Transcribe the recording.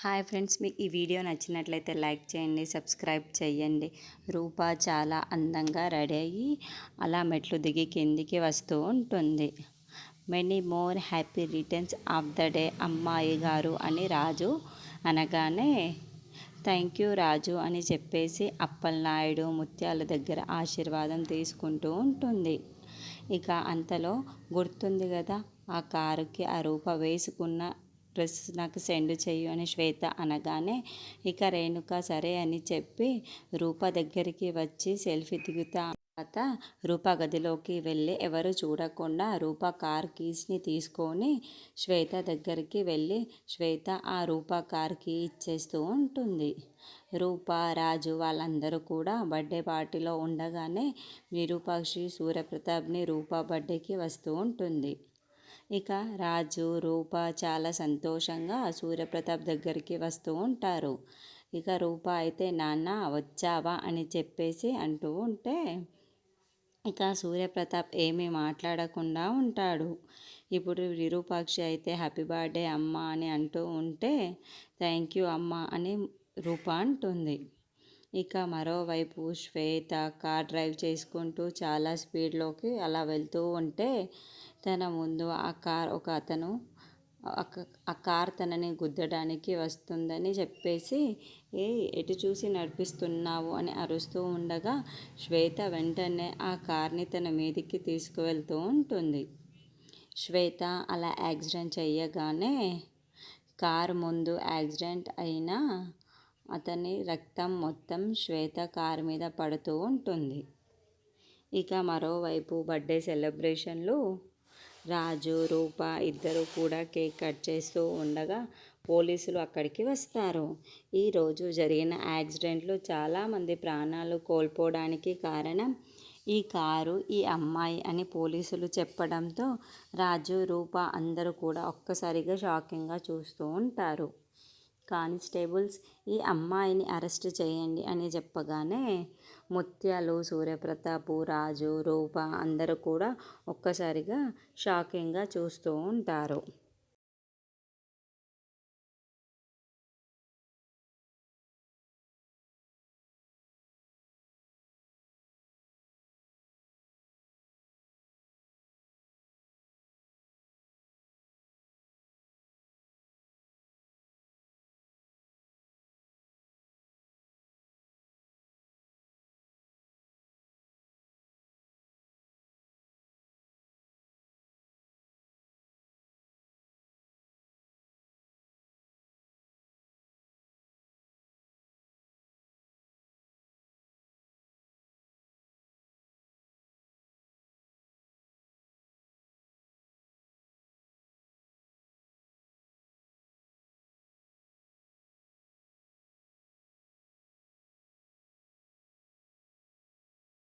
Hi friends, మీకు ఈ video నచ్చినట్లయితే లైక్ చేయండి, సబ్స్క్రైబ్ చేయండి. రూప చాలా అందంగా రెడీ అయ్యి అలా మెట్లు దిగి కిందికి వస్తూ ఉంటుంది. Many more happy returns of the day అమ్మాయి గారు అని రాజు అనగానే థ్యాంక్ యూ రాజు అని చెప్పేసి అప్పలనాయుడు ముత్యాల దగ్గర ఆశీర్వాదం తీసుకుంటూ ఉంటుంది. ఇక అంతలో గుర్తుంది కదా, ఆ కారుకి ఆ రూప వేసుకున్న డ్రెస్ నాకు సెండ్ చెయ్యు అని శ్వేత అనగానే ఇక రేణుక సరే అని చెప్పి రూప దగ్గరికి వచ్చి సెల్ఫీ దిగుతా. తర్వాత రూప గదిలోకి వెళ్ళి ఎవరు చూడకుండా రూప కార్ కీస్ని తీసుకొని శ్వేత దగ్గరికి వెళ్ళి శ్వేత ఆ రూప కార్ కీ ఇచ్చేస్తూ ఉంటుంది. రూప, రాజు వాళ్ళందరూ కూడా బర్త్డే పార్టీలో ఉండగానే విరూపాక్షి సూర్యప్రతాప్ని రూప బర్త్డేకి వస్తూ ఉంటుంది. ఇక రాజు, రూప చాలా సంతోషంగా సూర్యప్రతాప్ దగ్గరికి వస్తూ ఉంటారు. ఇక రూప అయితే నాన్న వచ్చావా అని చెప్పేసి అంటూ ఉంటే ఇక సూర్యప్రతాప్ ఏమీ మాట్లాడకుండా ఉంటాడు. ఇప్పుడు విరూపాక్షి అయితే హ్యాపీ బర్త్డే అమ్మ అని అంటూ ఉంటే థ్యాంక్ యూ అమ్మ అని రూప అంటుంది. ఇక మరోవైపు శ్వేత కార్ డ్రైవ్ చేసుకుంటూ చాలా స్పీడ్లోకి అలా వెళ్తూ ఉంటే తన ముందు ఒక అతను ఆ కార్ తనని గుద్దడానికి వస్తుందని చెప్పేసి ఎటు చూసి నడిపిస్తున్నావు అని అరుస్తూ ఉండగా శ్వేత వెంటనే ఆ కార్ని తన మీదికి తీసుకువెళ్తూ ఉంటుంది. శ్వేత అలా యాక్సిడెంట్ చేయగానే కారు ముందు యాక్సిడెంట్ అయిన అతని రక్తం మొత్తం శ్వేత కారు మీద పడుతూ ఉంటుంది. ఇక మరోవైపు బర్త్డే సెలబ్రేషన్లు రాజు, రూప ఇద్దరు కూడా కేక్ కట్ చేస్తూ ఉండగా పోలీసులు అక్కడికి వస్తారు. ఈరోజు జరిగిన యాక్సిడెంట్లు చాలామంది ప్రాణాలు కోల్పోవడానికి కారణం ఈ కారు, ఈ అమ్మాయి అని పోలీసులు చెప్పడంతో రాజు, రూప అందరూ కూడా ఒక్కసారిగా షాకింగ్గా చూస్తూ ఉంటారు. కానిస్టేబుల్స్ ఈ అమ్మాయిని అరెస్ట్ చేయండి అని చెప్పగానే ముత్యాలు, సూర్యప్రతాపు, రాజు, రూప అందరూ కూడా ఒక్కసారిగా షాకింగ్గా చూస్తూ ఉంటారు.